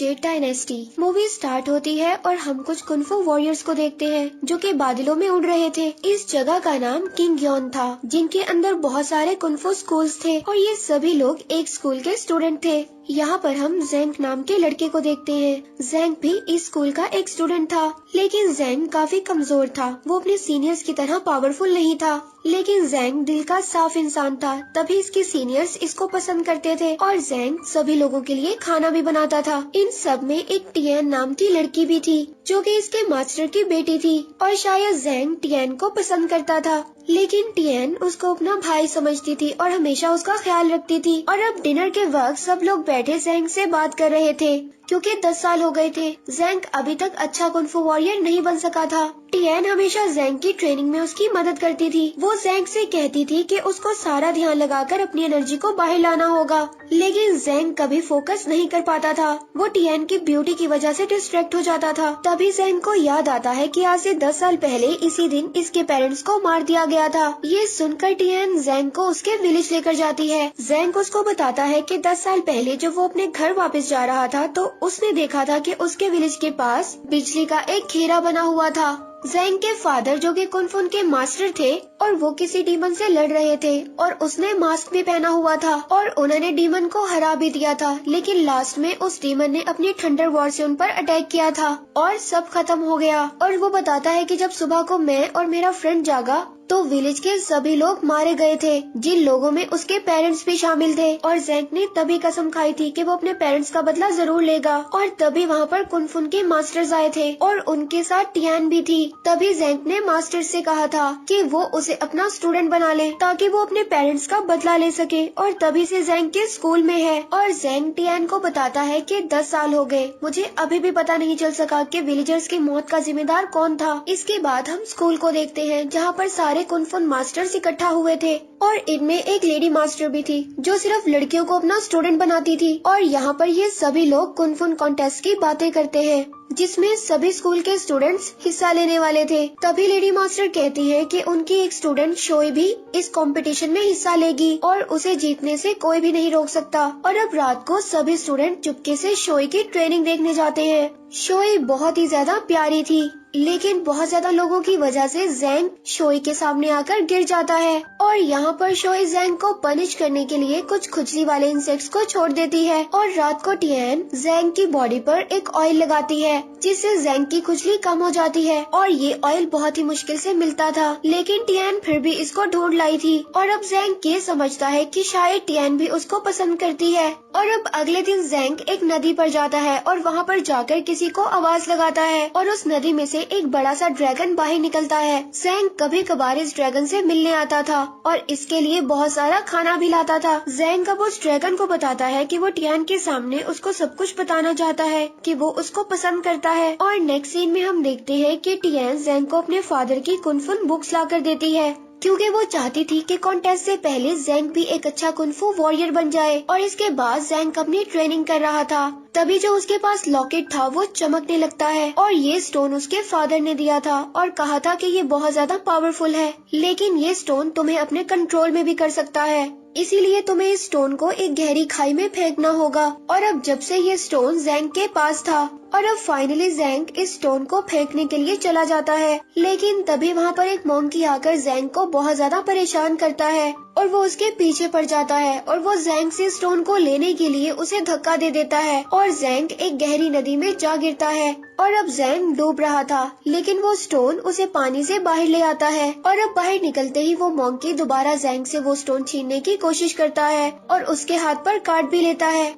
Z dynasty. Movie start होती है और हम कुछ कुंफू वॉरियर्स को देखते हैं जो कि बादलों में उड़ रहे थे। इस जगह का नाम किंग यॉन था, जिनके अंदर बहुत सारे कुंफू स्कूल्स थे और ये सभी लोग एक स्कूल के स्टूडेंट थे। यहाँ पर हम जेंग नाम के लड़के को देखते हैं। जेंग भी इस स्कूल का एक स्टूडेंट था, लेकिन जेंग काफी कमजोर था। वो अपने सीनियर्स की तरह पावरफुल नहीं था, लेकिन जेंग दिल का साफ इंसान था, तभी इसके सीनियर्स इसको पसंद करते थे और जेंग सभी लोगों के लिए खाना भी बनाता था। इन सब में एक टियन नाम की लड़की भी थी जो कि इसके मास्टर की बेटी थी और शायद जेंग टियन को पसंद करता था, लेकिन टियन उसको अपना भाई समझती थी और हमेशा उसका ख्याल रखती थी। और अब डिनर के वक्त सब लोग बैठे जेंग से बात कर रहे थे क्योंकि 10 साल हो गए थे। जेंग अभी तक अच्छा कुंफू वॉरियर नहीं बन सका था। टियन हमेशा जेंग की ट्रेनिंग में उसकी मदद करती थी। वो जेंग से कहती थी कि उसको सारा ध्यान लगाकर अपनी एनर्जी को बाहर लाना होगा, लेकिन जेंग कभी फोकस नहीं कर पाता था। वो टियन की ब्यूटी की वजह से डिस्ट्रैक्ट हो जाता था। तभी जेंग को याद आता है कि आज से 10 साल पहले इसी दिन इसके पेरेंट्स को मार दिया गया था। ये सुनकर टियन जेंग को उसके विलेज लेकर जाती है। जेंग उसको बताता है कि 10 साल पहले जब वो अपने घर वापस जा रहा था तो उसने देखा था कि उसके विलेज के पास बिजली का एक घेरा बना हुआ था। जेंग के फादर जो कि कुनफुन के मास्टर थे और वो किसी डीमन से लड़ रहे थे और उसने मास्क भी पहना हुआ था और उन्होंने डीमन को हरा भी दिया था, लेकिन लास्ट में उस डीमन ने अपनी थंडर वॉर से उन पर अटैक किया था और सब खत्म हो गया। और वो बताता है कि जब सुबह को मैं और मेरा फ्रेंड जागा तो विलेज के सभी लोग मारे गए थे, जिन लोगों में उसके पेरेंट्स भी शामिल थे। और जेंग ने तभी कसम खाई थी कि वो अपने पेरेंट्स का बदला जरूर लेगा। और तभी वहाँ पर कुनफुन के मास्टर्स आए थे और उनके साथ टियान भी थी। तभी जेंग ने मास्टर से कहा था कि वो उसे अपना स्टूडेंट बना ले ताकि वो अपने पेरेंट्स का बदला ले सके, और तभी से जेंग के स्कूल में है। और जेंग टियान को बताता है कि 10 साल हो गए, मुझे अभी भी पता नहीं चल सका कि विलेजर्स की मौत का जिम्मेदार कौन था। इसके बाद हम स्कूल को देखते हैं जहाँ पर सारे कुनफुन मास्टर्स इकट्ठा हुए थे और इनमें एक लेडी मास्टर भी थी जो सिर्फ लड़कियों को अपना स्टूडेंट बनाती थी। और यहाँ पर ये सभी लोग कुनफुन कॉन्टेस्ट की बातें करते हैं जिसमें सभी स्कूल के स्टूडेंट्स हिस्सा लेने वाले थे। तभी लेडी मास्टर कहती है कि उनकी एक स्टूडेंट शोई भी इस कंपटीशन में हिस्सा लेगी और उसे जीतने से कोई भी नहीं रोक सकता। और अब रात को सभी स्टूडेंट चुपके से शोई की ट्रेनिंग देखने जाते हैं। शोई बहुत ही ज्यादा प्यारी थी, लेकिन बहुत ज्यादा लोगों की वजह से जेंग शोई के सामने आकर गिर जाता है और यहाँ पर शोई जेंग को पनिश करने के लिए कुछ खुजली वाले इंसेक्ट्स को छोड़ देती है। और रात को टियन जेंग की बॉडी पर एक ऑयल लगाती है जिससे जेंग की खुजली कम हो जाती है। और ये ऑयल बहुत ही मुश्किल से मिलता था, लेकिन टियन फिर भी इसको ढूंढ लाई थी। और अब जेंग ये समझता है कि शायद टियन भी उसको पसंद करती है। और अब अगले दिन जेंग एक नदी पर जाता है और वहाँ पर जाकर किसी को आवाज लगाता है और उस नदी में से एक बड़ा सा ड्रैगन बाहर निकलता है। जेंग कभी कभार इस ड्रैगन से मिलने आता था और इसके लिए बहुत सारा खाना भी लाता था। जेंग अब उस ड्रैगन को बताता है कि वो टियान के सामने उसको सब कुछ बताना चाहता है कि वो उसको पसंद करता है। और नेक्स्ट सीन में हम देखते हैं कि टियान जेंग को अपने फादर की कुनफुन बुक्स लाकर देती है क्योंकि वो चाहती थी कि कॉन्टेस्ट से पहले जेंग भी एक अच्छा कुनफू वॉरियर बन जाए। और इसके बाद जेंग अपनी ट्रेनिंग कर रहा था, तभी जो उसके पास लॉकेट था वो चमकने लगता है और ये स्टोन उसके फादर ने दिया था और कहा था कि ये बहुत ज्यादा पावरफुल है, लेकिन ये स्टोन तुम्हें अपने कंट्रोल में भी कर सकता है, इसीलिए तुम्हें इस स्टोन को एक गहरी खाई में फेंकना होगा। और अब जब से ये स्टोन जेंग के पास था और अब फाइनली जेंग इस स्टोन को फेंकने के लिए चला जाता है, लेकिन तभी वहाँ पर एक मोंकी आकर जेंग को बहुत ज्यादा परेशान करता है और वो उसके पीछे पड़ जाता है और वो जेंग से स्टोन को लेने के लिए उसे धक्का दे देता है और जेंग एक गहरी नदी में जा गिरता है। और अब जेंग डूब रहा था, लेकिन वो स्टोन उसे पानी से बाहर ले आता है। और अब बाहर निकलते ही वो मोंकी दोबारा जेंग से वो स्टोन छीनने की कोशिश करता है और उसके हाथ पर काट भी लेता है।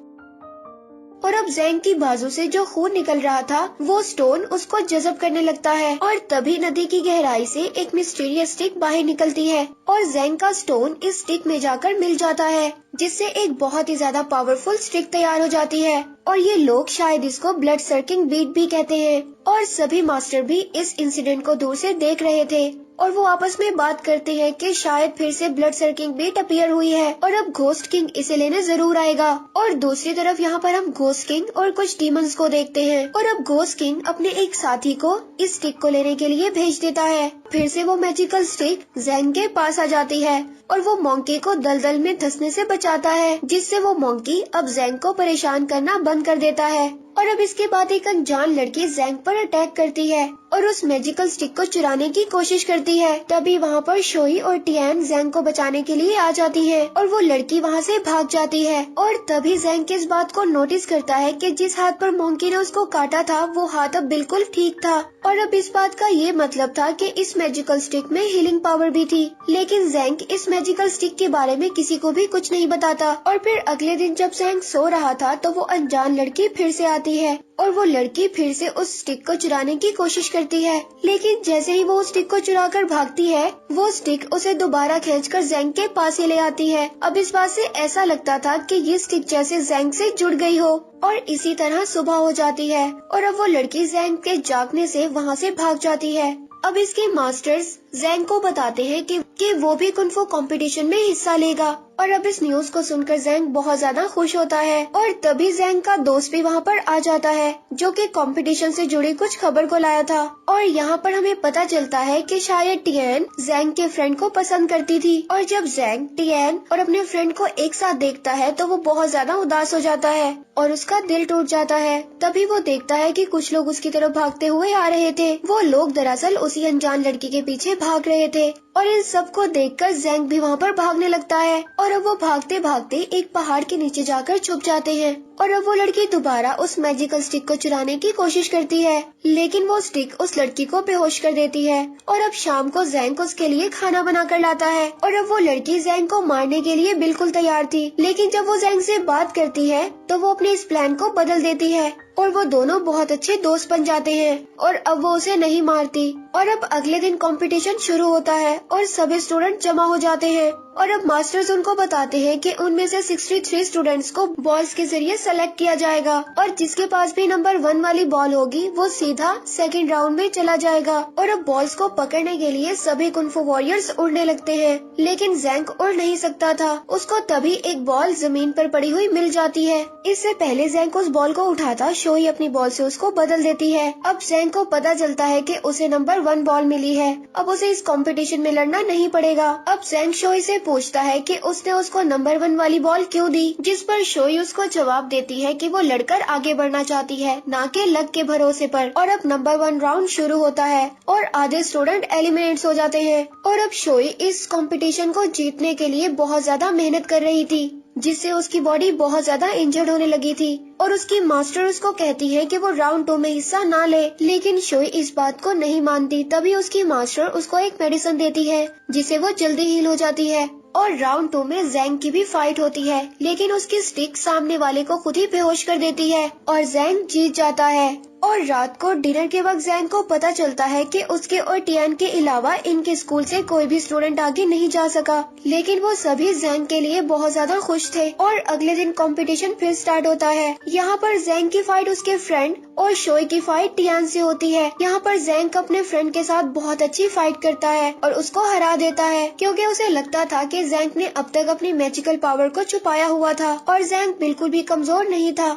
और अब जेंग की बाजू से जो खून निकल रहा था वो स्टोन उसको जज़ब करने लगता है और तभी नदी की गहराई से एक मिस्टीरियस स्टिक बाहर निकलती है और जेंग का स्टोन इस स्टिक में जाकर मिल जाता है, जिससे एक बहुत ही ज्यादा पावरफुल स्टिक तैयार हो जाती है। और ये लोग शायद इसको ब्लड सर्किंग बीट भी कहते हैं। और सभी मास्टर भी इस इंसिडेंट को दूर से देख रहे थे और वो आपस में बात करते हैं कि शायद फिर से ब्लड सर्किंग बीट अपीयर हुई है और अब घोस्ट किंग इसे लेने जरूर आएगा। और दूसरी तरफ यहाँ पर हम घोस्ट किंग और कुछ डीमंस को देखते हैं और अब घोस्ट किंग अपने एक साथी को इस स्टिक को लेने के लिए भेज देता है। फिर से वो मैजिकल स्टिक जेंग के पास आ जाती है और वो मोंकी को दलदल में धंसने से बचाता है, जिससे वो मोंकी अब जेंग को परेशान करना बंद कर देता है। और अब इसके बाद एक अनजान लड़की जैंग पर अटैक करती है और उस मैजिकल स्टिक को चुराने की कोशिश करती है। तभी वहाँ पर शोई और टियान जैंग को बचाने के लिए आ जाती है और वो लड़की वहाँ से भाग जाती है। और तभी जैंग इस बात को नोटिस करता है कि जिस हाथ पर मोंकी ने उसको काटा था वो हाथ अब बिल्कुल ठीक था। और अब इस बात का ये मतलब था कि इस मैजिकल स्टिक में हीलिंग पावर भी थी। लेकिन जैंग इस मैजिकल स्टिक के बारे में किसी को भी कुछ नहीं बताता। और फिर अगले दिन जब जैंग सो रहा था तो वो अनजान लड़की फिर से आती है और वो लड़की फिर से उस स्टिक को चुराने की कोशिश करती है। लेकिन जैसे ही वो उस स्टिक को चुरा कर भागती है वो स्टिक उसे दोबारा खींचकर जैंग के पास ही ले आती है। अब इस बात से ऐसा लगता था कि ये स्टिक जैसे जैंग से जुड़ गई हो। और इसी तरह सुबह हो जाती है और अब वो लड़की जैंग के जागने से वहाँ से भाग जाती है। अब इसके मास्टर्स जैंग को बताते हैं कि वो भी कुंफू कंपटीशन में हिस्सा लेगा। और अब इस न्यूज को सुनकर जैंग बहुत ज्यादा खुश होता है। और तभी जैंग का दोस्त भी वहाँ पर आ जाता है जो कि कंपटीशन से जुड़ी कुछ खबर को लाया था। और यहाँ पर हमें पता चलता है कि शायद टियान जैंग के फ्रेंड को पसंद करती थी। और जब जैंग टियान और अपने फ्रेंड को एक साथ देखता है तो वो बहुत ज्यादा उदास हो जाता है और उसका दिल टूट जाता है। तभी वो देखता है कि कुछ लोग उसकी तरफ भागते हुए आ रहे थे। वो लोग दरअसल उसी अनजान लड़की के पीछे भाग रहे थे। और इन सब को देखकर जैंग भी वहाँ पर भागने लगता है। और अब वो भागते भागते एक पहाड़ के नीचे जाकर छुप जाते हैं। और अब वो लड़की दोबारा उस मैजिकल स्टिक को चुराने की कोशिश करती है लेकिन वो स्टिक उस लड़की को बेहोश कर देती है। और अब शाम को जैंग उसके लिए खाना बना कर लाता है। और अब वो लड़की जैंग को मारने के लिए बिल्कुल तैयार थी। लेकिन जब वो जैंग से बात करती है तो वो अपने इस प्लान को बदल देती है और वो दोनों बहुत अच्छे दोस्त बन जाते हैं। और अब वो उसे नहीं मारती। और अब अगले दिन कंपटीशन शुरू होता है और सभी स्टूडेंट जमा हो जाते हैं। और अब मास्टर्स उनको बताते हैं कि उनमें से 63 स्टूडेंट्स को बॉल्स के जरिए सेलेक्ट किया जाएगा और जिसके पास भी नंबर 1 वाली बॉल होगी वो सीधा सेकंड राउंड में चला जाएगा। और अब बॉल्स को पकड़ने के लिए सभी कुंफू वॉरियर्स उड़ने लगते हैं लेकिन जैंग उड़ नहीं सकता था। उसको तभी एक बॉल जमीन पर पड़ी हुई मिल जाती है। इससे पहले जैंग उस बॉल को उठाता शोई अपनी बॉल से उसको बदल देती है। अब जैंग को पता चलता है कि उसे नंबर 1 बॉल मिली है। अब उसे इस कंपटीशन में लड़ना नहीं पड़ेगा। अब जैंग शोई से पूछता है कि उसने उसको नंबर 1 वाली बॉल क्यों दी, जिस पर शोई उसको जवाब देती है कि वो लड़कर आगे बढ़ना चाहती है ना कि लक के भरोसे पर। और अब नंबर 1 राउंड शुरू होता है और आधे स्टूडेंट एलिमिनेट हो जाते हैं। और अब शोई इस कंपटीशन को जीतने के लिए बहुत ज्यादा मेहनत कर रही थी जिससे उसकी बॉडी बहुत ज्यादा इंजर्ड होने लगी थी। और उसकी मास्टर उसको कहती है कि वो राउंड 2 में हिस्सा ना ले लेकिन शोई इस बात को नहीं मानती। तभी उसकी मास्टर उसको एक मेडिसिन देती है जिसे वो जल्दी हील हो जाती है। और राउंड 2 में जैंग की भी फाइट होती है लेकिन उसकी स्टिक सामने वाले को खुद ही बेहोश कर देती है और जैंग जीत जाता है। और रात को डिनर के वक्त जैंग को पता चलता है कि उसके और टियान के अलावा इनके स्कूल से कोई भी स्टूडेंट आगे नहीं जा सका। लेकिन वो सभी जैंग के लिए बहुत ज्यादा खुश थे। और अगले दिन कंपटीशन फिर स्टार्ट होता है। यहाँ पर जैंग की फाइट उसके फ्रेंड और शोई की फाइट टियान से होती है। यहाँ पर जैंग अपने फ्रेंड के साथ बहुत अच्छी फाइट करता है और उसको हरा देता है क्योंकि उसे लगता था कि जैंग ने अब तक अपनी मैजिकल पावर को छुपाया हुआ था और जैंग बिल्कुल भी कमजोर नहीं था।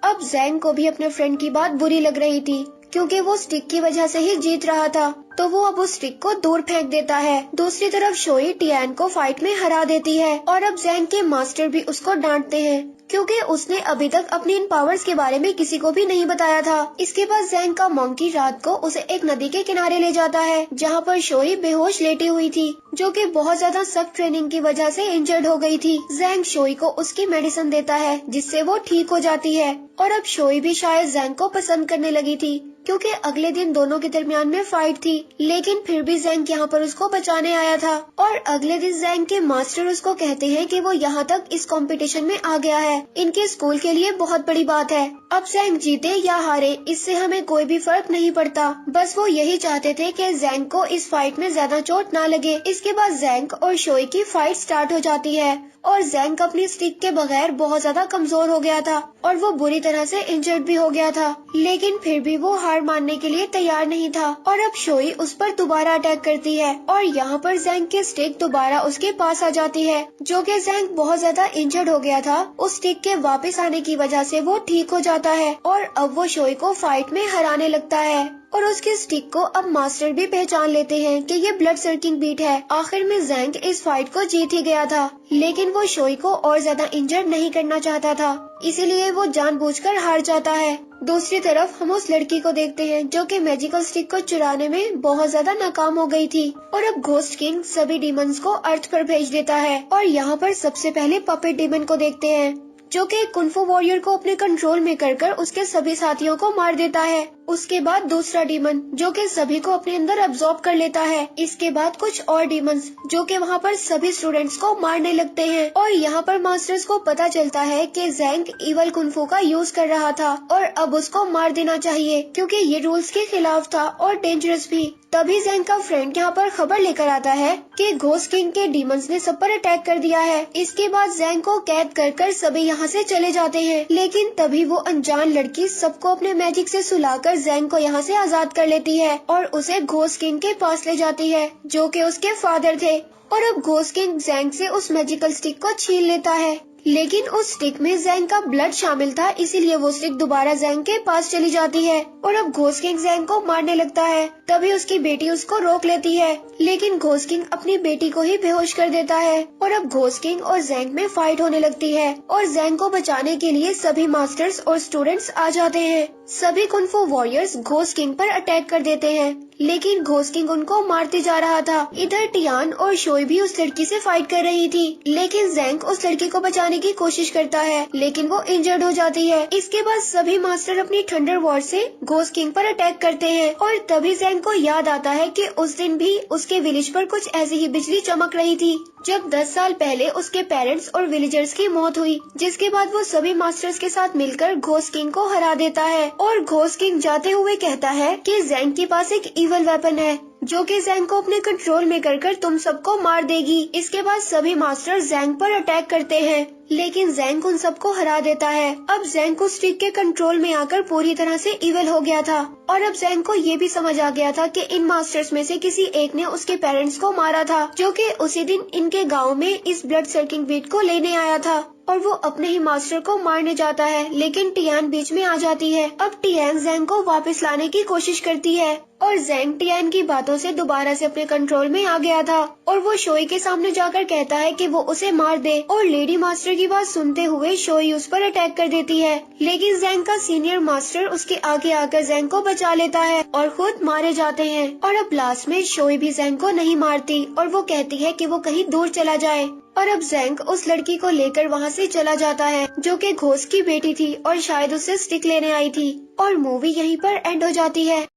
अब जैंग को भी अपने फ्रेंड की बात बुरी लग रही थी क्योंकि वो स्टिक की वजह से ही जीत रहा था तो वो अब उस स्टिक को दूर फेंक देता है। दूसरी तरफ शोई टियान को फाइट में हरा देती है और अब जैंग के मास्टर भी उसको डांटते हैं क्योंकि उसने अभी तक अपनी इन पावर्स के बारे में किसी को भी नहीं बताया था। इसके बाद जैंग का मंकी रात को उसे एक नदी के किनारे ले जाता है जहाँ पर शोई बेहोश लेटी हुई थी जो कि बहुत ज्यादा सख्त ट्रेनिंग की वजह से इंजर्ड हो गई थी। जैंग शोई को उसकी मेडिसिन देता है जिससे वो ठीक हो जाती है। और अब शोई भी शायद जैंग को पसंद करने लगी थी क्योंकि अगले दिन दोनों के दरमियान में फाइट थी लेकिन फिर भी जैंग यहाँ पर उसको बचाने आया था। और अगले दिन जैंग के मास्टर उसको कहते हैं कि वो यहाँ तक इस कंपटीशन में आ गया है, इनके स्कूल के लिए बहुत बड़ी बात है। अब जैंग जीते या हारे इससे हमें कोई भी फर्क नहीं पड़ता, बस वो यही चाहते थे कि जैंग को इस फाइट में ज्यादा चोट ना लगे। इसके बाद जैंग और शोई की फाइट स्टार्ट हो जाती है और जैंग अपनी स्टिक के बगैर बहुत ज्यादा कमजोर हो गया था और वो बुरी तरह से इंजर्ड भी हो गया था लेकिन फिर भी वो हार मानने के लिए तैयार नहीं था। और अब शोई उस पर दोबारा अटैक करती है और यहाँ पर जैंग की स्टिक दोबारा उसके पास आ जाती है जो कि जैंग बहुत ज्यादा इंजर्ड हो गया था। उस स्टिक के वापस आने की वजह से वो ठीक हो जाता है और अब वो शोई को फाइट में हराने लगता है। और उसके स्टिक को अब मास्टर भी पहचान लेते हैं कि ये ब्लड सर्किंग बीट है। आखिर में ज़ैंग इस फाइट को जीत ही गया था, लेकिन वो शोई को और ज्यादा इंजर्ड नहीं करना चाहता था, इसीलिए वो जानबूझकर हार जाता है। दूसरी तरफ हम उस लड़की को देखते हैं जो कि मैजिकल स्टिक को चुराने में बहुत ज्यादा नाकाम हो गई थी और अब घोस्ट किंग सभी डीमंस को अर्थ पर भेज देता है। और यहाँ पर सबसे पहले पपेट डीमन को देखते हैं जो कि कुंफू वॉरियर को अपने कंट्रोल में कर उसके सभी साथियों को मार देता है। उसके बाद दूसरा डीमन जो कि सभी को अपने अंदर अब्सॉर्ब कर लेता है। इसके बाद कुछ और डीमंस जो कि वहाँ पर सभी स्टूडेंट्स को मारने लगते हैं और यहाँ पर मास्टर्स को पता चलता है कि ज़ैंग इवल कुंफू का यूज कर रहा था और अब उसको मार देना चाहिए क्योंकि ये रूल्स के खिलाफ था और डेंजरस भी। तभी ज़ैंग का फ्रेंड यहाँ पर खबर लेकर आता है कि घोस्ट किंग के डीमंस ने सब पर अटैक कर दिया है। इसके बाद ज़ैंग को कैद कर सभी यहाँ से चले जाते हैं, लेकिन तभी वो अनजान लड़की सबको अपने मैजिक से सुलाकर ज़ैंग को यहाँ से आजाद कर लेती है और उसे घोस्ट किंग के पास ले जाती है जो कि उसके फादर थे। और अब घोस्ट किंग ज़ैंग से उस मैजिकल स्टिक को छीन लेता है, लेकिन उस स्टिक में ज़ैंग का ब्लड शामिल था, इसीलिए वो स्टिक दोबारा ज़ैंग के पास चली जाती है और अब घोस्ट किंग ज़ैंग को मारने लगता है। तभी उसकी बेटी उसको रोक लेती है, लेकिन घोस्ट किंग अपनी बेटी को ही बेहोश कर देता है और अब घोस्ट किंग और ज़ैंग में फाइट होने लगती है और ज़ैंग को बचाने के लिए सभी मास्टर्स और स्टूडेंट्स आ जाते हैं। सभी कुंफू वॉरियर्स घोस्ट किंग पर अटैक कर देते हैं, लेकिन घोस्ट किंग उनको मारते जा रहा था। इधर टियान और शोई भी उस लड़की से फाइट कर रही थी, लेकिन ज़ैंग उस लड़की को बचाने की कोशिश करता है, लेकिन वो इंजर्ड हो जाती है। इसके बाद सभी मास्टर अपनी थंडर वॉर से घोस्ट किंग पर अटैक करते हैं और तभी ज़ैंग को याद आता है कि उस दिन भी उसके विलेज पर कुछ ऐसी ही बिजली चमक रही थी जब 10 साल पहले उसके पेरेंट्स और विलेजर्स की मौत हुई, जिसके बाद वो सभी मास्टर्स के साथ मिलकर घोस्ट किंग को हरा देता है। और घोस्ट किंग जाते हुए कहता है कि ज़ैंग के पास एक इवल वेपन है जो कि ज़ैंग को अपने कंट्रोल में कर तुम सबको मार देगी। इसके बाद सभी मास्टर ज़ैंग पर अटैक करते हैं, लेकिन ज़ैंग उन सबको हरा देता है। अब ज़ैंग को स्टिक के कंट्रोल में आकर पूरी तरह से इवल हो गया था और अब ज़ैंग को ये भी समझ आ गया था कि इन मास्टर्स में से किसी एक ने उसके पेरेंट्स को मारा था जो कि उसी दिन इनके गांव में इस ब्लड सर्किंग बीट को लेने आया था और वो अपने ही मास्टर को मारने जाता है, लेकिन टियान बीच में आ जाती है। अब टियान ज़ैंग को वापस लाने की कोशिश करती है और ज़ैंग टियान की बातों से दोबारा से अपने कंट्रोल में आ गया था और वो शोई के सामने जाकर कहता है कि वो उसे मार दे और लेडी मास्टर की बात सुनते हुए शोई उस पर अटैक कर देती है, लेकिन ज़ैंग का सीनियर मास्टर उसके आगे आकर ज़ैंग को बचा लेता है और खुद मारे जाते हैं। और अब लास्ट में शोई भी ज़ैंग को नहीं मारती और वो कहती है कि वो कहीं दूर चला जाए और अब ज़ैंग उस लड़की को लेकर वहाँ से चला जाता है जो कि घोस्ट की बेटी थी और शायद उसे स्टिक लेने आई थी और मूवी यहीं पर एंड हो जाती है।